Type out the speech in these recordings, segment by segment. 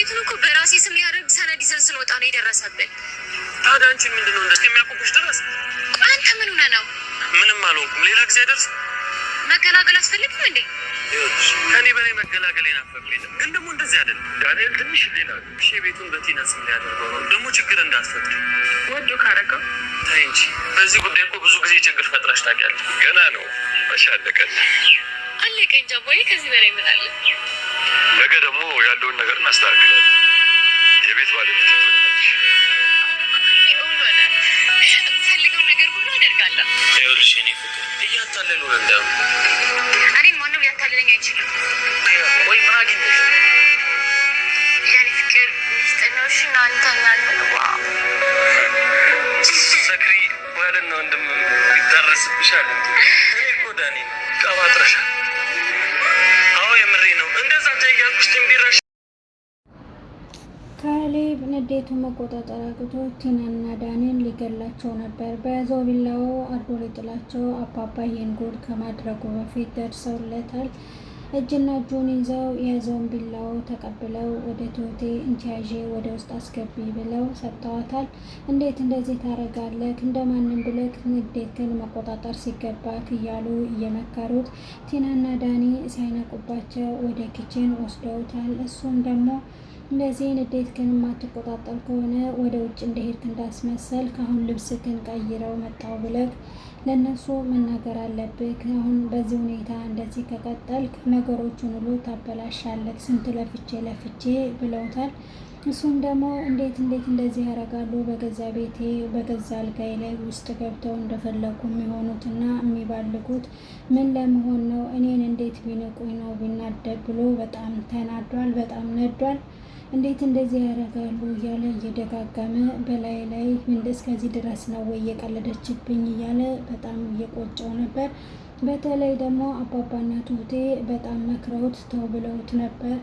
ቤቱን እኮ በራሴ ስም ሊያደርግ ሰነድ ይዘን ስንወጣ ነው የደረሰብን። ታዲያ አንቺ ምንድነው እንደዚህ የሚያቆቁሽ ድረስ? አንተ ምን ሆነህ ነው? ምንም አልሆንኩም። ሌላ ጊዜ አይደርስ መገላገል አትፈልግም እንዴ? ይኸውልሽ ከኔ በላይ መገላገሌን አፈቅሬ ግን ደግሞ እንደዚህ አይደለም። ዳንኤል ትንሽ ሌላ እሺ፣ ቤቱን በቲና ስም ሊያደርገው ነው። ደግሞ ችግር እንዳትፈጥሪ ወዶ ካረገው ታይ እንጂ። በዚህ ጉዳይ እኮ ብዙ ጊዜ ችግር ፈጥረሽ ታውቂያለሽ። ገና ነው መሻለቀል አለቀኝ ጃቦዬ። ከዚህ በላይ ይመጣል። ነገ ደግሞ ያለውን ነገር እናስተካክላለን። የቤት ባለቤት ትሆኛለሽ። የምፈልገው ነገር ሁሉ አደርጋለሁ። ይኸውልሽ የእኔ ፍቅር እያታለሉ እንደው እኔን ማንም ሊያታልለኝ አይችልም። ወይ ምን አግኝተሽ የእኔ ፍቅር ሚስጥኖሽ እናንተኛል ልዋ ሰክሪ ማለት ነው። ወንድም ይታረስብሻል። እኔ እኮ ዳኒ ቀባጥረሻል። አዎ የምሬ ነው። እንደዛ ታያልኩሽ ትንቢራሽ። ካሌብ ንዴቱን መቆጣጠር አቅቶት ቲናና ዳኒን ሊገላቸው ነበር። በያዘው ቢላው አርዶ ሊጥላቸው አባባ ይህን ጉድ ከማድረጉ በፊት ደርሰውለታል። እጅና እጁን ይዘው የያዘውን ቢላው ተቀብለው ወደ ትሁቴ እንቲያዤ ወደ ውስጥ አስገቢ ብለው ሰጥተዋታል። እንዴት እንደዚህ ታረጋለህ? እንደማንም ብለህ ንዴትን መቆጣጠር ሲገባክ እያሉ እየመከሩት ቲናና ዳኒ ሳይነቁባቸው ወደ ኪችን ወስደውታል። እሱም ደግሞ እንደዚህ ንዴት ግን የማትቆጣጠር ከሆነ ወደ ውጭ እንደሄድክ እንዳስመሰል ከአሁን ልብስክን ቀይረው መጣው ብለህ ለእነሱ መናገር አለብህ። አሁን በዚህ ሁኔታ እንደዚህ ከቀጠልክ ነገሮቹን ሁሉ ታበላሻለህ። ስንት ለፍቼ ብለውታል። እሱም ደግሞ እንዴት እንደዚህ ያደርጋሉ? በገዛ ቤቴ በገዛ አልጋይ ላይ ውስጥ ገብተው እንደፈለጉ የሚሆኑትና የሚባልጉት ምን ለመሆን ነው? እኔን እንዴት ቢንቁኝ ነው ቢናደድ ብሎ በጣም ተናዷል። በጣም ነዷል። እንዴት እንደዚህ ያደርጋሉ እያለ እየደጋገመ በላይ ላይ እስከዚህ ድረስ ነው ወይ እየቀለደችብኝ እያለ በጣም እየቆጨው ነበር። በተለይ ደግሞ አባባና ትሁቴ በጣም መክረውት ተው ብለውት ነበር።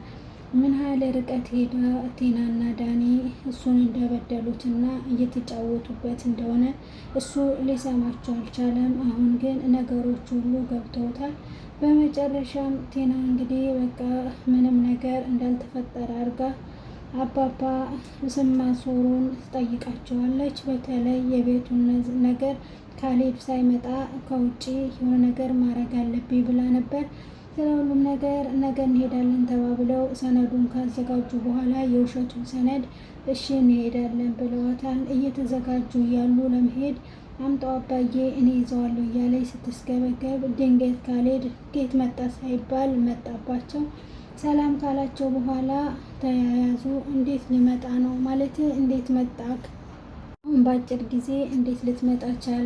ምን ያህል ርቀት ሄዳ ቲናና ዳኒ እሱን እንደበደሉትና እየተጫወቱበት እንደሆነ እሱ ሊሰማቸው አልቻለም። አሁን ግን ነገሮች ሁሉ ገብተውታል። በመጨረሻም ቲና እንግዲህ በቃ ምንም ነገር እንዳልተፈጠረ አድርጋ አባባ ስም ማዞሩን ትጠይቃቸዋለች። በተለይ የቤቱን ነገር ካሌብ ሳይመጣ ከውጭ የሆነ ነገር ማድረግ አለብኝ ብላ ነበር። ስለ ሁሉም ነገር ነገ እንሄዳለን ተባብለው ሰነዱን ካዘጋጁ በኋላ የውሸቱን ሰነድ እሺ እንሄዳለን ብለዋታል። እየተዘጋጁ እያሉ ለመሄድ አምጣው አባዬ እኔ ይዘዋለሁ እያለች ስትስገበገብ ድንገት ካሌብ ጌት መጣ ሳይባል መጣባቸው። ሰላም ካላቸው በኋላ ተያያዙ። እንዴት ሊመጣ ነው ማለት እንዴት መጣክ? አሁን በአጭር ጊዜ እንዴት ልትመጣ ቻል?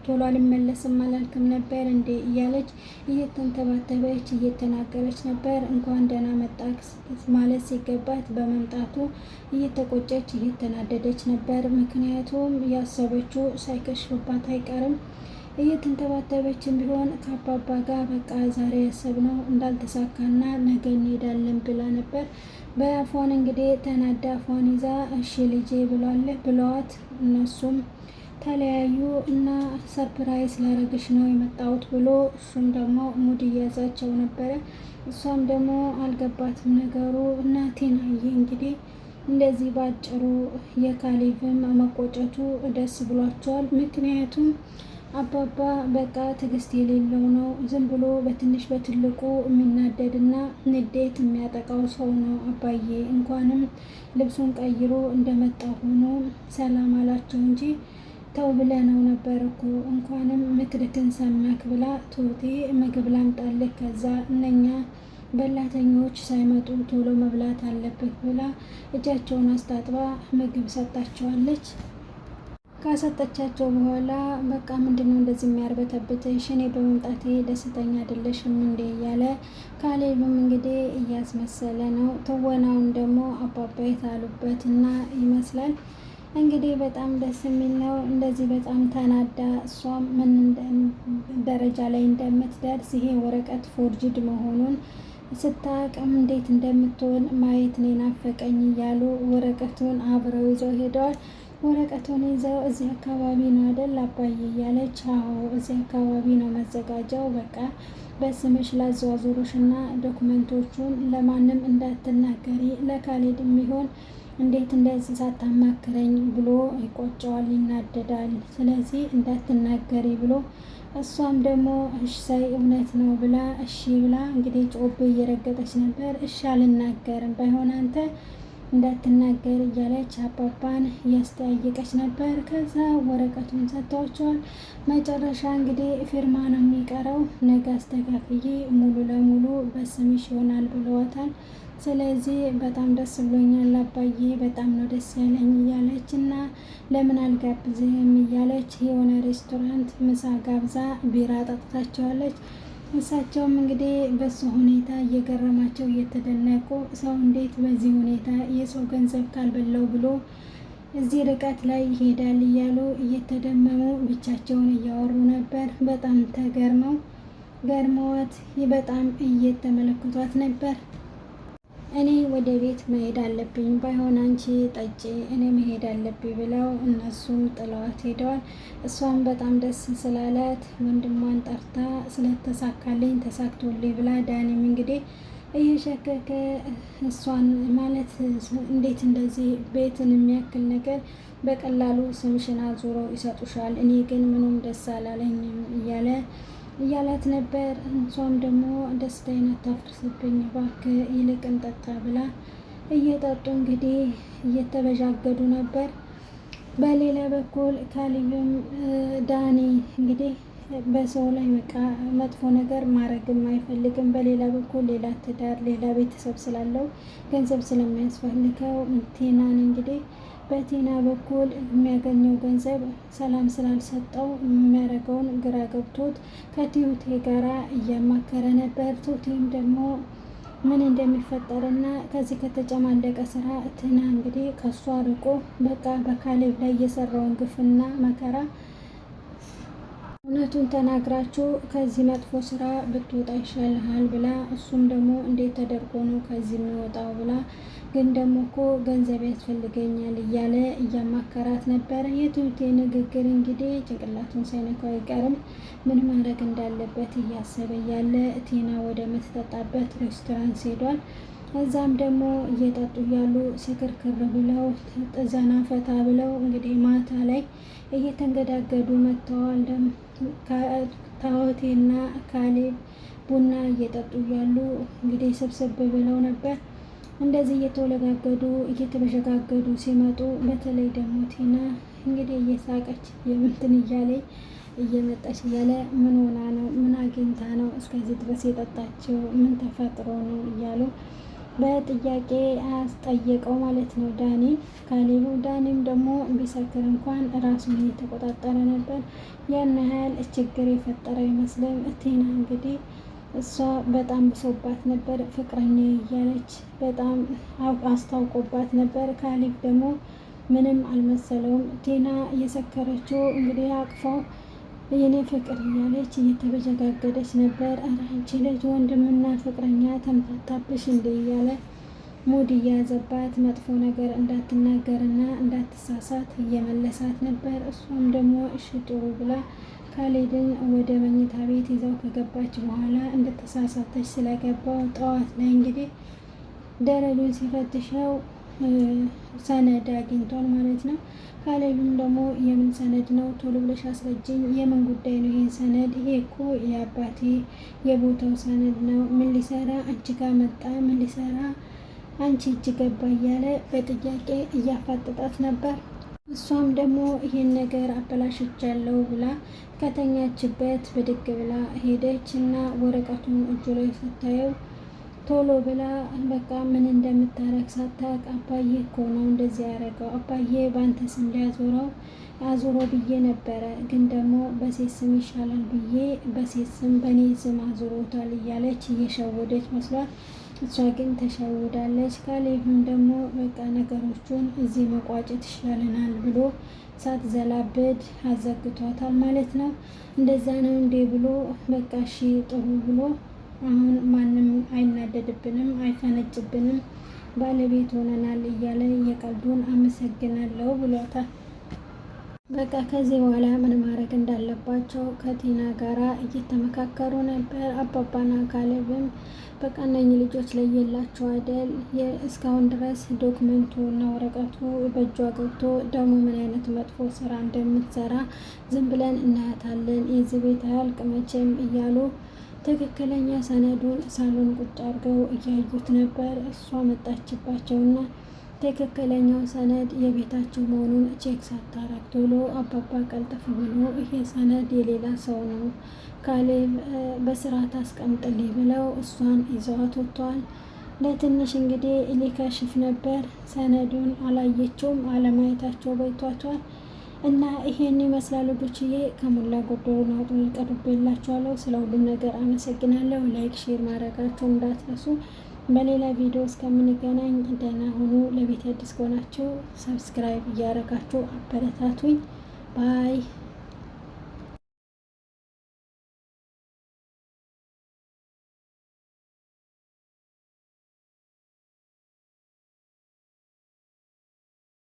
ቶሎ አልመለስም አላልክም ነበር እንዴ? እያለች እየተንተባተበች እየተናገረች ነበር። እንኳን ደህና መጣክ ማለት ሲገባት በመምጣቱ እየተቆጨች እየተናደደች ነበር። ምክንያቱም ያሰበችው ሳይከሽፍባት አይቀርም። እየተንተባተበችም ቢሆን ከአባባ ጋር በቃ ዛሬ ያሰብነው እንዳልተሳካና ነገ እንሄዳለን ብላ ነበር። በአፏን እንግዲህ ተናዳ አፏን ይዛ እሺ ልጄ ብለዋት እነሱም ተለያዩ እና ሰርፕራይዝ ላረግሽ ነው የመጣሁት ብሎ እሱም ደግሞ ሙድ እያዛቸው ነበረ። እሷም ደግሞ አልገባትም ነገሩ። እናቴናዬ እንግዲህ እንደዚህ ባጭሩ የካሌብም መቆጨቱ ደስ ብሏቸዋል። ምክንያቱም አባባ በቃ ትዕግስት የሌለው ነው። ዝም ብሎ በትንሽ በትልቁ የሚናደድና ንዴት የሚያጠቃው ሰው ነው። አባዬ እንኳንም ልብሱን ቀይሮ እንደመጣ ሆኖ ሰላም አላቸው እንጂ ተው ብለነው ነበር እኮ። እንኳንም ምክርክን ሰማክ ብላ ትሁቴ ምግብ ላምጣልህ ከዛ እነኛ በላተኞች ሳይመጡ ቶሎ መብላት አለብህ ብላ እጃቸውን አስታጥባ ምግብ ሰጣቸዋለች። ካሰጠቻቸው በኋላ በቃ ምንድነው እንደዚህ የሚያርበተብትሽ? እኔ በመምጣቴ ደስተኛ አይደለሽም እንዴ? እያለ ካሌብም እንግዲህ እያስመሰለ ነው። ትወናውን ደግሞ አባባ የታሉበትና ይመስላል እንግዲህ በጣም ደስ የሚል ነው። እንደዚህ በጣም ተናዳ እሷም ምን ደረጃ ላይ እንደምትደርስ ይሄ ወረቀት ፎርጅድ መሆኑን ስታቅም እንዴት እንደምትሆን ማየት ነው ናፈቀኝ እያሉ ወረቀቱን አብረው ይዘው ሄደዋል። ወረቀቱን ይዘው እዚህ አካባቢ ነው አይደል አባዬ እያለች፣ አዎ እዚህ አካባቢ ነው መዘጋጃው፣ በቃ በስምሽ ላዘዋዙሩሽ እና ዶክመንቶቹን ለማንም እንዳትናገሪ፣ ለካሌድ የሚሆን እንዴት እንደዚህ ሳታማክረኝ ብሎ ይቆጨዋል፣ ይናደዳል። ስለዚህ እንዳትናገሪ ብሎ እሷም ደግሞ እሺ እውነት ነው ብላ እሺ ብላ እንግዲህ ጮቤ እየረገጠች ነበር። እሺ አልናገርም ባይሆን አንተ እንዳትናገር እያለች አባባን እያስጠያየቀች ነበር። ከዛ ወረቀቱን ሰጥተዋቸዋል። መጨረሻ እንግዲህ ፊርማ ነው የሚቀረው፣ ነገ አስተካክዬ ሙሉ ለሙሉ በስምሽ ይሆናል ብለዋታል። ስለዚህ በጣም ደስ ብሎኛል አባዬ፣ በጣም ነው ደስ ያለኝ እያለች እና ለምን አልጋብዝህም እያለች የሆነ ሬስቶራንት ምሳ ጋብዛ ቢራ ጠጥታቸዋለች። እሳቸውም እንግዲህ በሱ ሁኔታ እየገረማቸው እየተደነቁ ሰው እንዴት በዚህ ሁኔታ የሰው ገንዘብ ካልበላው ብሎ እዚህ ርቀት ላይ ይሄዳል እያሉ እየተደመሙ ብቻቸውን እያወሩ ነበር። በጣም ገርመዋት በጣም እየተመለከቷት ነበር። እኔ ወደ ቤት መሄድ አለብኝ፣ ባይሆን አንቺ ጠጪ፣ እኔ መሄድ አለብኝ ብለው እነሱም ጥለዋት ሄደዋል። እሷም በጣም ደስ ስላላት ወንድሟን ጠርታ ስለተሳካልኝ ተሳክቶልኝ ብላ ዳኒም እንግዲህ እየሸከከ እሷን ማለት እንዴት እንደዚህ ቤትን የሚያክል ነገር በቀላሉ ስምሽን አዙሮ ይሰጡሻል፣ እኔ ግን ምኑም ደስ አላለኝም እያላት ነበር። እሷም ደግሞ ደስታዬን አታፍርስብኝ እባክህ ይልቅ እንጠጣ ብላ እየጠጡ እንግዲህ እየተበዣገዱ ነበር። በሌላ በኩል ካሌብም ዳኒ እንግዲህ በሰው ላይ በቃ መጥፎ ነገር ማድረግም አይፈልግም። በሌላ በኩል ሌላ ትዳር ሌላ ቤተሰብ ስላለው ገንዘብ ስለሚያስፈልገው ቴናን እንግዲህ በቴና በኩል የሚያገኘው ገንዘብ ሰላም ስላልሰጠው የሚያደርገውን ግራ ገብቶት ከትሁቴ ጋራ እያማከረ ነበር። ትሁቴም ደግሞ ምን እንደሚፈጠርና ከዚህ ከተጨማለቀ ስራ ቴና እንግዲህ ከሷ ርቆ በቃ በካሌብ ላይ የሰራውን ግፍና መከራ እውነቱን ተናግራችሁ ከዚህ መጥፎ ስራ ብትወጣ ይሻልሃል ብላ፣ እሱም ደግሞ እንዴት ተደርጎ ነው ከዚህ የሚወጣው ብላ፣ ግን ደግሞ እኮ ገንዘብ ያስፈልገኛል እያለ እያማከራት ነበር። የትሁቴ ንግግር እንግዲህ ጭንቅላቱን ሳይነካው አይቀርም። ምን ማድረግ እንዳለበት እያሰበ ያለ ቴና ወደ ምትጠጣበት ሬስቶራንት ሄዷል። እዛም ደግሞ እየጠጡ እያሉ ስክርክር ብለው ዘና ፈታ ብለው እንግዲህ ማታ ላይ እየተንገዳገዱ መጥተዋል። ታወቴና ካሌብ ቡና እየጠጡ እያሉ እንግዲህ ስብስብ ብለው ነበር። እንደዚህ እየተወለጋገዱ እየተበሸጋገዱ ሲመጡ በተለይ ደግሞ ቴና እንግዲህ እየሳቀች የምንትን እያለኝ እየመጣች እያለ ምን ሆና ነው ምን አግኝታ ነው እስከዚህ ድረስ የጠጣችው ምን ተፈጥሮ ነው እያሉ በጥያቄ አስጠየቀው ማለት ነው ዳኒን ካሌቡ። ዳኒም ደግሞ ቢሰክር እንኳን ራሱን እየተቆጣጠረ ነበር። ያን ያህል ችግር የፈጠረ አይመስልም። ቴና እንግዲህ እሷ በጣም ብሶባት ነበር፣ ፍቅረኛ እያለች በጣም አስታውቆባት ነበር። ካሌብ ደግሞ ምንም አልመሰለውም። ቴና እየሰከረችው እንግዲህ አቅፋው የኔ ፍቅር እያለች እየተበጀጋገደች ነበር። ኧረ አንቺ ልጅ ወንድምና ፍቅረኛ ተምታታብሽ እንደ እያለ ሙድ እያያዘባት መጥፎ ነገር እንዳትናገርና እንዳትሳሳት እየመለሳት ነበር። እሷም ደግሞ እሺ ጥሩ ብላ ካሌድን ወደ መኝታ ቤት ይዘው ከገባች በኋላ እንደተሳሳተች ስለገባው ጠዋት ላይ እንግዲህ ደረሉን ሲፈትሸው ሰነድ አግኝቷል ማለት ነው። ካሌብም ደግሞ የምን ሰነድ ነው ቶሎ ብለሽ አስረጅኝ፣ የምን ጉዳይ ነው ይሄን ሰነድ? ይሄ እኮ የአባቴ የቦታው ሰነድ ነው። ምን ሊሰራ አንቺ ጋር መጣ? ምን ሊሰራ አንቺ እጅ ገባ? እያለ በጥያቄ እያፋጠጣት ነበር። እሷም ደግሞ ይሄን ነገር አበላሽቻለሁ ብላ ከተኛችበት ብድግ ብላ ሄደች እና ወረቀቱን እጁ ላይ ስታየው ቶሎ ብላ በቃ ምን እንደምታረግ ሳታውቅ አባዬ እኮ ነው እንደዚህ ያደረገው፣ አባዬ በአንተ ስም ሊያዞረው አዞሮ ብዬ ነበረ፣ ግን ደግሞ በሴት ስም ይሻላል ብዬ በሴት ስም በእኔ ስም አዞሮታል እያለች እየሸወደች መስሏት፣ እሷ ግን ተሸውዳለች። ካሌብም ደግሞ በቃ ነገሮቹን እዚህ መቋጨት ይሻለናል ብሎ ሳትዘላብድ አዘግቷታል ማለት ነው። እንደዛ ነው እንዴ ብሎ በቃ እሺ ጥሩ ብሎ አሁን ማንም አይናደድብንም አይፈነጭብንም ባለቤት ሆነናል እያለ የቀልዱን አመሰግናለሁ ብሏታል። በቃ ከዚህ በኋላ ምን ማድረግ እንዳለባቸው ከቲና ጋራ እየተመካከሩ ነበር። አባባና ካሌብም በቃ እነኝህ ልጆች ለየላቸው አይደል እስካሁን ድረስ ዶክመንቱ እና ወረቀቱ በእጇ ገብቶ ደግሞ ምን አይነት መጥፎ ስራ እንደምትሰራ ዝም ብለን እናያታለን፣ የዚህ ቤት አያልቅ መቼም እያሉ ትክክለኛ ሰነዱን ሳሎን ቁጭ አድርገው እያዩት ነበር። እሷ መጣችባቸውና ትክክለኛው ሰነድ የቤታቸው መሆኑን ቼክ ሳታረግ ቶሎ አባባ ቀልጠፍ ብሎ ይሄ ሰነድ የሌላ ሰው ነው ካሌብ በስርዓት አስቀምጥልኝ ብለው እሷን ይዘዋት ወጥተዋል። ለትንሽ እንግዲህ ሊከሽፍ ነበር። ሰነዱን አላየችውም፣ አለማየታቸው በይቷቸዋል። እና ይሄን ይመስላል ልጆችዬ፣ ከሞላ ጎደሎ አጥሩ ቀርቤላችኋለሁ። ስለ ሁሉም ነገር አመሰግናለሁ። ላይክ ሼር ማድረጋችሁ እንዳትረሱ። በሌላ ቪዲዮ እስከምንገናኝ ደህና ሁኑ። ለቤት አዲስ ከሆናችሁ ሰብስክራይብ እያደረጋችሁ አበረታቱኝ። ባይ